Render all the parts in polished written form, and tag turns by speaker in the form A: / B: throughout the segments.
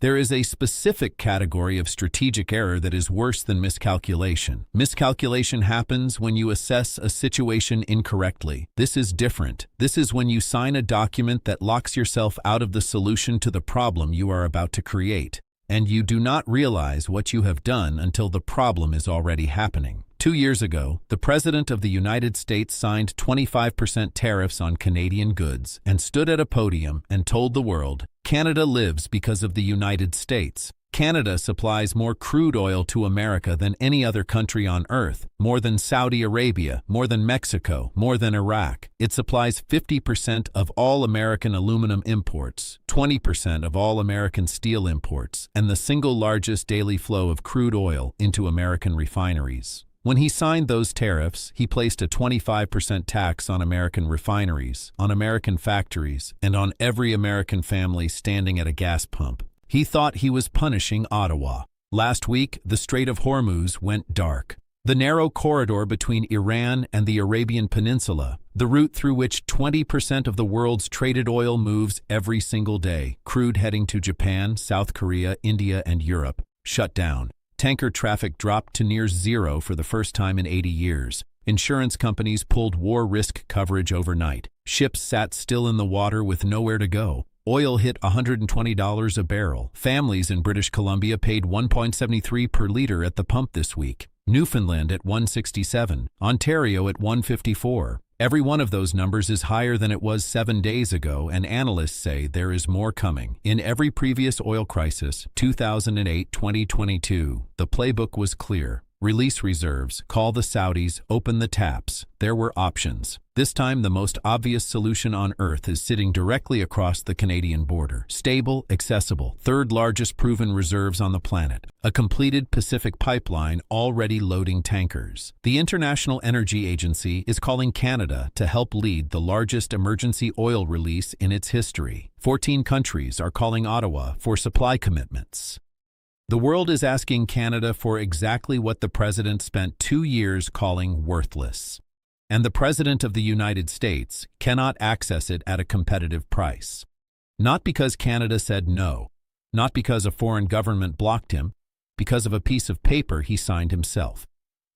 A: There is a specific category of strategic error that is worse than miscalculation. Miscalculation happens when you assess a situation incorrectly. This is different. This is when you sign a document that locks yourself out of the solution to the problem you are about to create, and you do not realize what you have done until the problem is already happening. 2 years ago, the President of the United States signed 25% tariffs on Canadian goods and stood at a podium and told the world, "Canada lives because of the United States." Canada supplies more crude oil to America than any other country on earth, more than Saudi Arabia, more than Mexico, more than Iraq. It supplies 50% of all American aluminum imports, 20% of all American steel imports, and the single largest daily flow of crude oil into American refineries. When he signed those tariffs, he placed a 25% tax on American refineries, on American factories, and on every American family standing at a gas pump. He thought he was punishing Ottawa. Last week, the Strait of Hormuz went dark. The narrow corridor between Iran and the Arabian Peninsula, the route through which 20% of the world's traded oil moves every single day, crude heading to Japan, South Korea, India, and Europe, shut down. Tanker traffic dropped to near zero for the first time in 80 years. Insurance companies pulled war risk coverage overnight. Ships sat still in the water with nowhere to go. Oil hit $120 a barrel. Families in British Columbia paid $1.73 per liter at the pump this week. Newfoundland at $1.67. Ontario at $1.54. Every one of those numbers is higher than it was 7 days ago, and analysts say there is more coming. In every previous oil crisis, 2008, 2022, the playbook was clear. Release reserves, call the Saudis, open the taps. There were options. This time, the most obvious solution on Earth is sitting directly across the Canadian border. Stable, accessible, third largest proven reserves on the planet. A completed Pacific pipeline already loading tankers. The International Energy Agency is calling Canada to help lead the largest emergency oil release in its history. 14 countries are calling Ottawa for supply commitments. The world is asking Canada for exactly what the President spent 2 years calling worthless. And the President of the United States cannot access it at a competitive price. Not because Canada said no, not because a foreign government blocked him, because of a piece of paper he signed himself.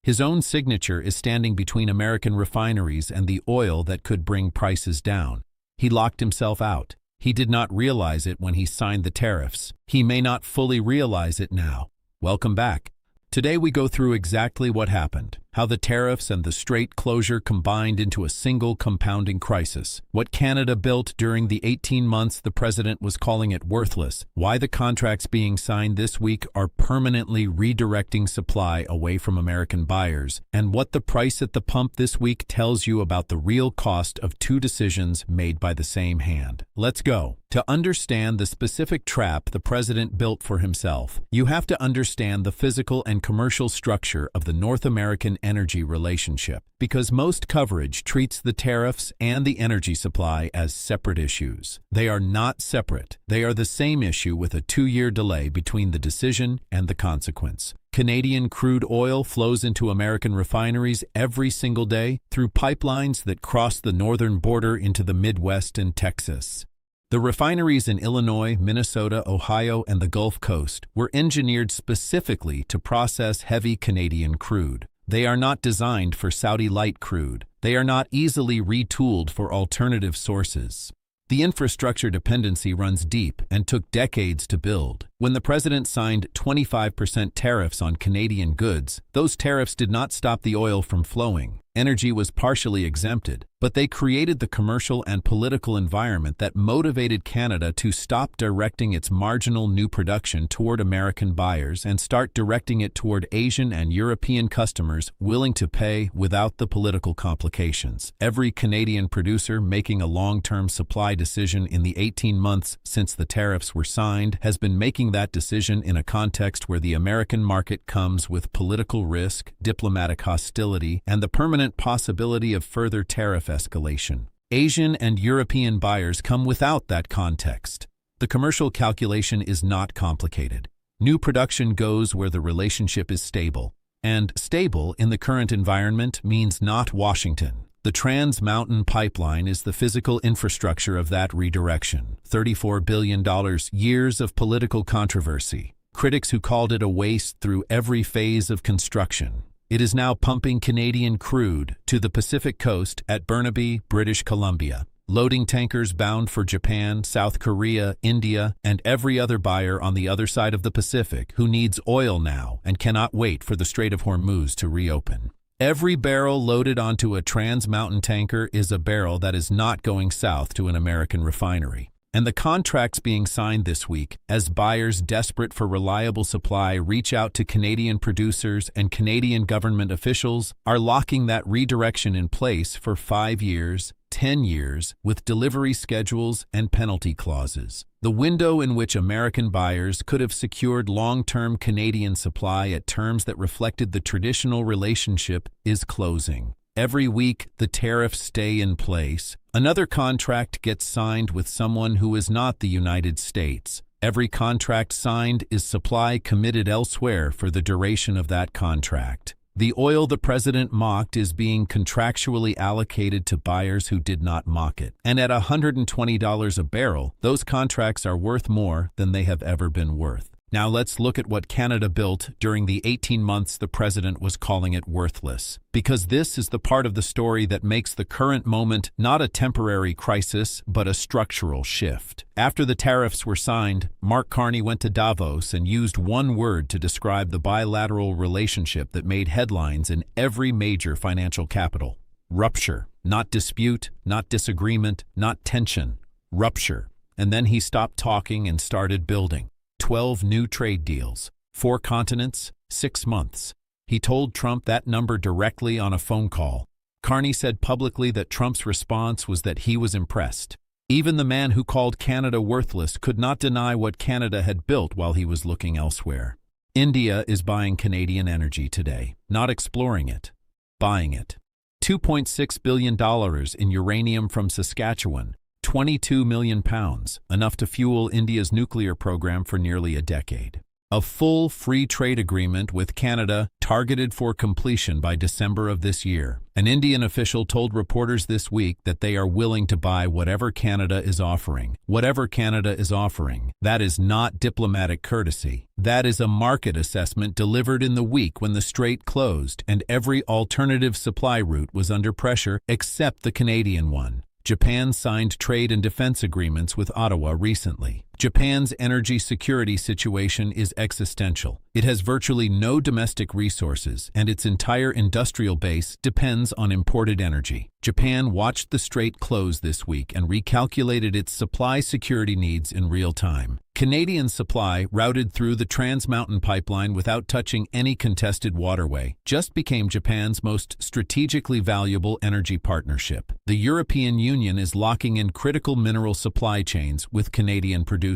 A: His own signature is standing between American refineries and the oil that could bring prices down. He locked himself out. He did not realize it when he signed the tariffs. He may not fully realize it now. Welcome back. Today we go through exactly what happened, how the tariffs and the strait closure combined into a single compounding crisis, what Canada built during the 18 months the President was calling it worthless, why the contracts being signed this week are permanently redirecting supply away from American buyers, and what the price at the pump this week tells you about the real cost of two decisions made by the same hand. Let's go. To understand the specific trap the President built for himself, you have to understand the physical and commercial structure of the North American energy relationship, because most coverage treats the tariffs and the energy supply as separate issues. They are not separate. They are the same issue with a 2-year delay between the decision and the consequence. Canadian crude oil flows into American refineries every single day through pipelines that cross the northern border into the Midwest and Texas. The refineries in Illinois, Minnesota, Ohio, and the Gulf Coast were engineered specifically to process heavy Canadian crude. They are not designed for Saudi light crude. They are not easily retooled for alternative sources. The infrastructure dependency runs deep and took decades to build. When the President signed 25% tariffs on Canadian goods, those tariffs did not stop the oil from flowing. Energy was partially exempted, but they created the commercial and political environment that motivated Canada to stop directing its marginal new production toward American buyers and start directing it toward Asian and European customers willing to pay without the political complications. Every Canadian producer making a long-term supply decision in the 18 months since the tariffs were signed has been making that decision in a context where the American market comes with political risk, diplomatic hostility, and the permanent possibility of further tariff escalation. Asian and European buyers come without that context. The commercial calculation is not complicated. New production goes where the relationship is stable. And stable in the current environment means not Washington. The Trans Mountain Pipeline is the physical infrastructure of that redirection. $34 billion, years of political controversy. Critics who called it a waste through every phase of construction. It is now pumping Canadian crude to the Pacific coast at Burnaby, British Columbia, loading tankers bound for Japan, South Korea, India, and every other buyer on the other side of the Pacific who needs oil now and cannot wait for the Strait of Hormuz to reopen. Every barrel loaded onto a Trans Mountain tanker is a barrel that is not going south to an American refinery. And the contracts being signed this week, as buyers desperate for reliable supply reach out to Canadian producers and Canadian government officials, are locking that redirection in place for 5 years, 10 years, with delivery schedules and penalty clauses. The window in which American buyers could have secured long-term Canadian supply at terms that reflected the traditional relationship is closing. Every week, the tariffs stay in place. Another contract gets signed with someone who is not the United States. Every contract signed is supply committed elsewhere for the duration of that contract. The oil the president mocked is being contractually allocated to buyers who did not mock it. And at $120 a barrel, those contracts are worth more than they have ever been worth. Now let's look at what Canada built during the 18 months the president was calling it worthless. Because this is the part of the story that makes the current moment not a temporary crisis, but a structural shift. After the tariffs were signed, Mark Carney went to Davos and used one word to describe the bilateral relationship that made headlines in every major financial capital. Rupture. Not dispute, not disagreement, not tension. Rupture. And then he stopped talking and started building. 12 new trade deals, 4 continents, 6 months. He told Trump that number directly on a phone call. Carney said publicly that Trump's response was that he was impressed. Even the man who called Canada worthless could not deny what Canada had built while he was looking elsewhere. India is buying Canadian energy today, not exploring it, buying it. $2.6 billion in uranium from Saskatchewan, 22 million pounds, enough to fuel India's nuclear program for nearly a decade. A full free trade agreement with Canada targeted for completion by December of this year. An Indian official told reporters this week that they are willing to buy whatever Canada is offering. Whatever Canada is offering. That is not diplomatic courtesy. That is a market assessment delivered in the week when the strait closed and every alternative supply route was under pressure except the Canadian one. Japan signed trade and defense agreements with Ottawa recently. Japan's energy security situation is existential. It has virtually no domestic resources, and its entire industrial base depends on imported energy. Japan watched the strait close this week and recalculated its supply security needs in real time. Canadian supply, routed through the Trans Mountain Pipeline without touching any contested waterway, just became Japan's most strategically valuable energy partnership. The European Union is locking in critical mineral supply chains with Canadian producers.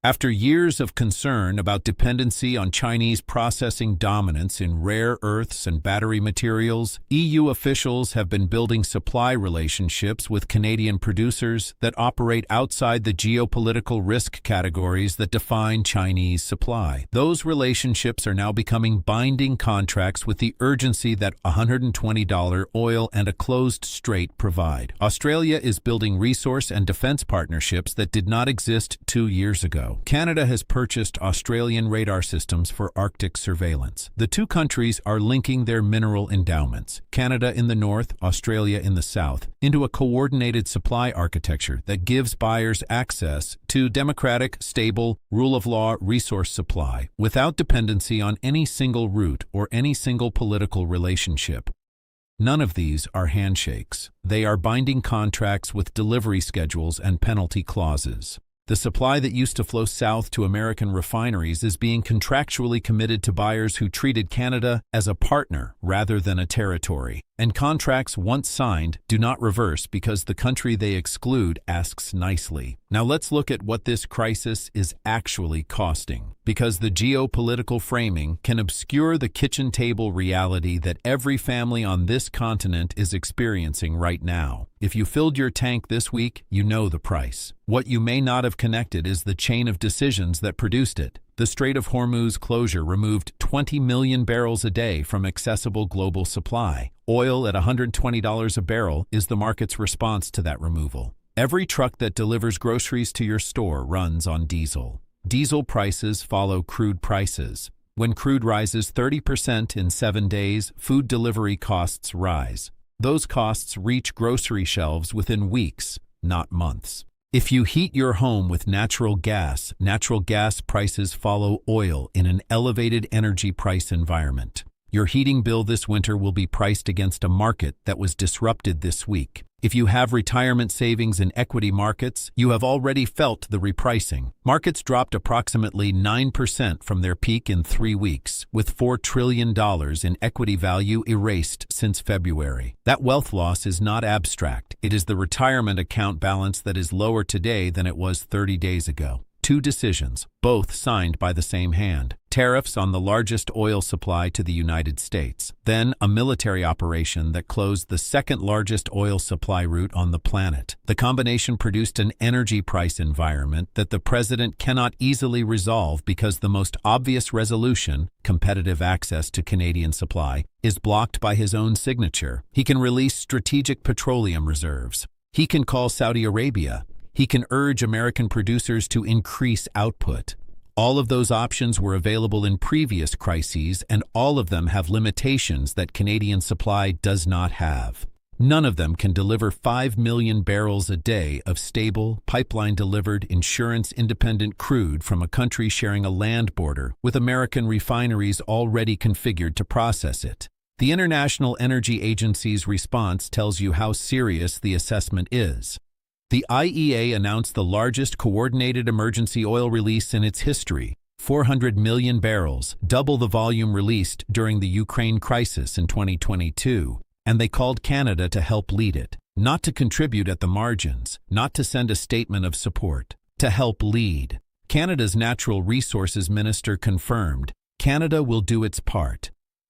A: After years of concern about dependency on Chinese processing dominance in rare earths and battery materials, EU officials have been building supply relationships with Canadian producers that operate outside the geopolitical risk categories that define Chinese supply. Those relationships are now becoming binding contracts with the urgency that $120 oil and a closed strait provide. Australia is building resource and defense partnerships that did not exist 2 years ago. Canada has purchased Australian radar systems for Arctic surveillance. The two countries are linking their mineral endowments, Canada in the north, Australia in the south, into a coordinated supply architecture that gives buyers access to democratic, stable, rule-of-law resource supply without dependency on any single route or any single political relationship. None of these are handshakes. They are binding contracts with delivery schedules and penalty clauses. The supply that used to flow south to American refineries is being contractually committed to buyers who treated Canada as a partner rather than a territory. And contracts once signed do not reverse because the country they exclude asks nicely. Now let's look at what this crisis is actually costing. Because the geopolitical framing can obscure the kitchen table reality that every family on this continent is experiencing right now. If you filled your tank this week, you know the price. What you may not have connected is the chain of decisions that produced it. The Strait of Hormuz closure removed 20 million barrels a day from accessible global supply. Oil at $120 a barrel is the market's response to that removal. Every truck that delivers groceries to your store runs on diesel. Diesel prices follow crude prices. When crude rises 30% in 7 days, food delivery costs rise. Those costs reach grocery shelves within weeks, not months. If you heat your home with natural gas prices follow oil in an elevated energy price environment. Your heating bill this winter will be priced against a market that was disrupted this week. If you have retirement savings in equity markets, you have already felt the repricing. Markets dropped approximately 9% from their peak in 3 weeks, with $4 trillion in equity value erased since February. That wealth loss is not abstract. It is the retirement account balance that is lower today than it was 30 days ago. 2 decisions, both signed by the same hand. Tariffs on the largest oil supply to the United States. Then a military operation that closed the second largest oil supply route on the planet. The combination produced an energy price environment that the president cannot easily resolve because the most obvious resolution, competitive access to Canadian supply, is blocked by his own signature. He can release strategic petroleum reserves. He can call Saudi Arabia. He can urge American producers to increase output. All of those options were available in previous crises, and all of them have limitations that Canadian supply does not have. None of them can deliver 5 million barrels a day of stable, pipeline-delivered, insurance-independent crude from a country sharing a land border with American refineries already configured to process it. The International Energy Agency's response tells you how serious the assessment is. The IEA announced the largest coordinated emergency oil release in its history, 400 million barrels, double the volume released during the Ukraine crisis in 2022, and they called Canada to help lead it, not to contribute at the margins, not to send a statement of support, to help lead. Canada's Natural Resources Minister confirmed, Canada will do its part.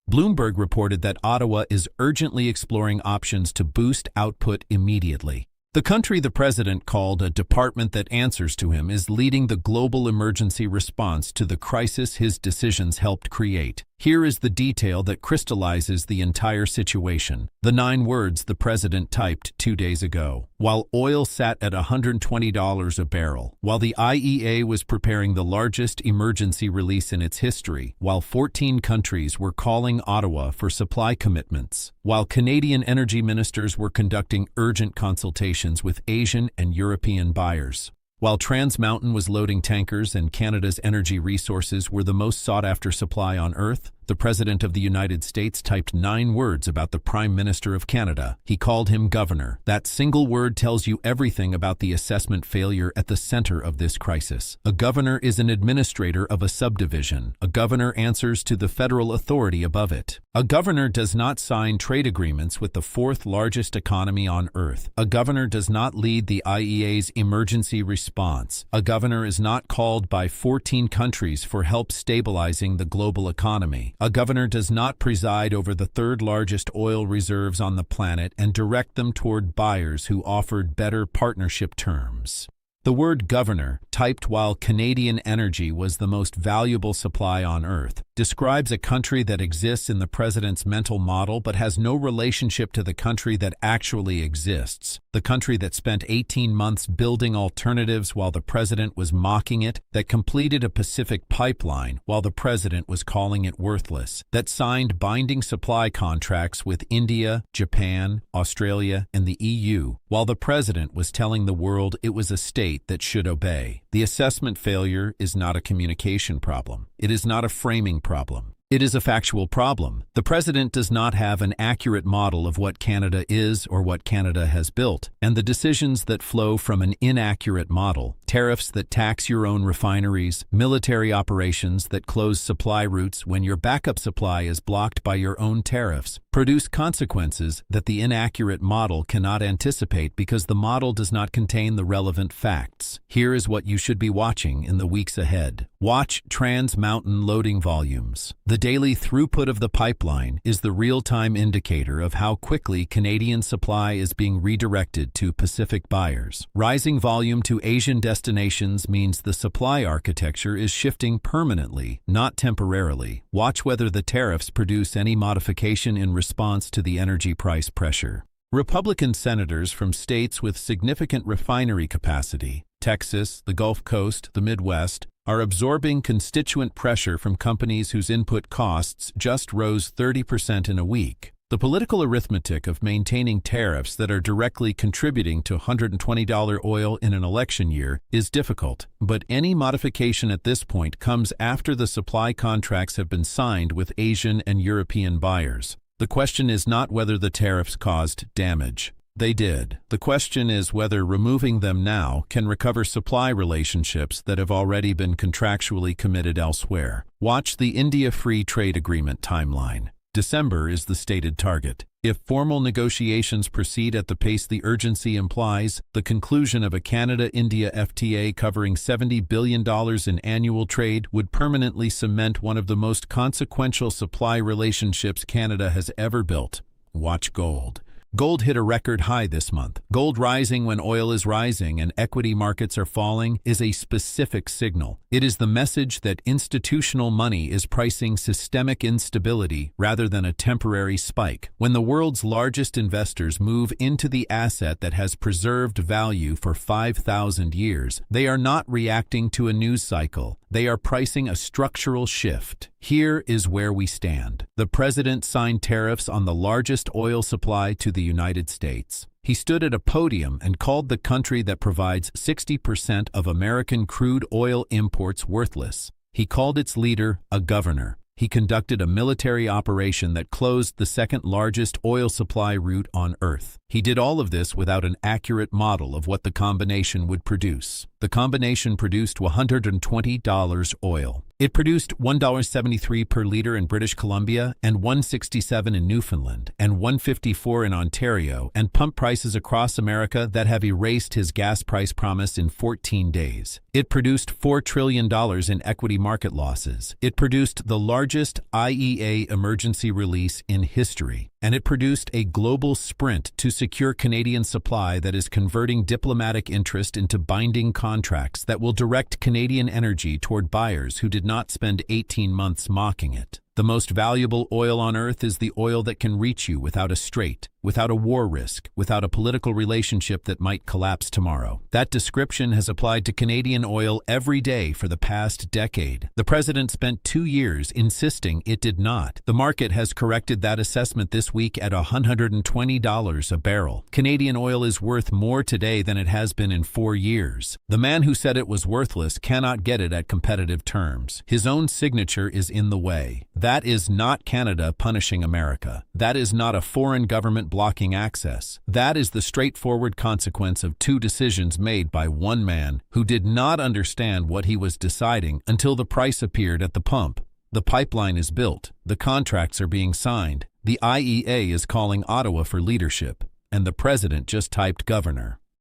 A: Bloomberg reported that Ottawa is urgently exploring options to boost output immediately. The country the president called a department that answers to him is leading the global emergency response to the crisis his decisions helped create. Here is the detail that crystallizes the entire situation. The 9 words the president typed 2 days ago. While oil sat at $120 a barrel, while the IEA was preparing the largest emergency release in its history, while 14 countries were calling Ottawa for supply commitments, while Canadian energy ministers were conducting urgent consultations with Asian and European buyers, while Trans Mountain was loading tankers and Canada's energy resources were the most sought-after supply on Earth, the President of the United States typed 9 words about the Prime Minister of Canada. He called him governor. That single word tells you everything about the assessment failure at the center of this crisis. A governor is an administrator of a subdivision. A governor answers to the federal authority above it. A governor does not sign trade agreements with the 4th largest economy on Earth. A governor does not lead the IEA's emergency response. A governor is not called by 14 countries for help stabilizing the global economy. A governor does not preside over the 3rd largest oil reserves on the planet and direct them toward buyers who offered better partnership terms. The word governor, typed while Canadian energy was the most valuable supply on Earth, describes a country that exists in the president's mental model but has no relationship to the country that actually exists. The country that spent 18 months building alternatives while the president was mocking it, that completed a Pacific pipeline while the president was calling it worthless, that signed binding supply contracts with India, Japan, Australia, and the EU, while the president was telling the world it was a state that should obey. The assessment failure is not a communication problem. It is not a framing problem. It is a factual problem. The president does not have an accurate model of what Canada is or what Canada has built, and the decisions that flow from an inaccurate model, tariffs that tax your own refineries, military operations that close supply routes when your backup supply is blocked by your own tariffs, produce consequences that the inaccurate model cannot anticipate because the model does not contain the relevant facts. Here is what you should be watching in the weeks ahead. Watch Trans Mountain loading volumes. The daily throughput of the pipeline is the real-time indicator of how quickly Canadian supply is being redirected to Pacific buyers. Rising volume to Asian destinations means the supply architecture is shifting permanently, not temporarily. Watch whether the tariffs produce any modification in response to the energy price pressure. Republican senators from states with significant refinery capacity, Texas, the Gulf Coast, the Midwest, are absorbing constituent pressure from companies whose input costs just rose 30% in a week. The political arithmetic of maintaining tariffs that are directly contributing to $120 oil in an election year is difficult, but any modification at this point comes after the supply contracts have been signed with Asian and European buyers. The question is not whether the tariffs caused damage. They did. The question is whether removing them now can recover supply relationships that have already been contractually committed elsewhere. Watch the India Free Trade Agreement timeline. December is the stated target. If formal negotiations proceed at the pace the urgency implies, the conclusion of a Canada-India FTA covering $70 billion in annual trade would permanently cement one of the most consequential supply relationships Canada has ever built. Watch gold. Gold hit a record high this month. Gold rising when oil is rising and equity markets are falling is a specific signal. It is the message that institutional money is pricing systemic instability rather than a temporary spike. When the world's largest investors move into the asset that has preserved value for 5,000 years, they are not reacting to a news cycle. They are pricing a structural shift. Here is where we stand. The president signed tariffs on the largest oil supply to the United States. He stood at a podium and called the country that provides 60% of American crude oil imports worthless. He called its leader a governor. He conducted a military operation that closed the second largest oil supply route on Earth. He did all of this without an accurate model of what the combination would produce. The combination produced $120 oil. It produced $1.73 per liter in British Columbia and $1.67 in Newfoundland and $1.54 in Ontario, and pump prices across America that have erased his gas price promise in 14 days. It produced $4 trillion in equity market losses. It produced the largest IEA emergency release in history. And it produced a global sprint to secure Canadian supply that is converting diplomatic interest into binding contracts that will direct Canadian energy toward buyers who did not spend 18 months mocking it. The most valuable oil on Earth is the oil that can reach you without a strait, without a war risk, without a political relationship that might collapse tomorrow. That description has applied to Canadian oil every day for the past decade. The president spent 2 years insisting it did not. The market has corrected that assessment this week at $120 a barrel. Canadian oil is worth more today than it has been in 4 years. The man who said it was worthless cannot get it at competitive terms. His own signature is in the way. That is not Canada punishing America. That is not a foreign government blocking access. That is the straightforward consequence of 2 decisions made by one man who did not understand what he was deciding until the price appeared at the pump. The pipeline is built. The contracts are being signed. The IEA is calling Ottawa for leadership. And the president just typed governor.